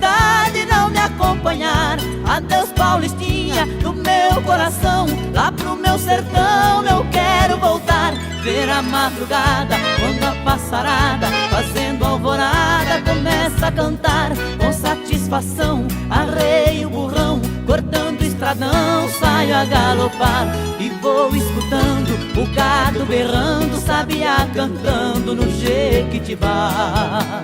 saudade não me acompanhar. Adeus, Paulistinha, do meu coração, lá pro meu sertão eu quero voltar. Ver a madrugada, quando a passarada, fazendo alvorada, começa a cantar. Com satisfação, arreio o burrão, cortando o estradão, saio a galopar. E vou escutando o gado berrando, sabiá cantando no Jequitibá.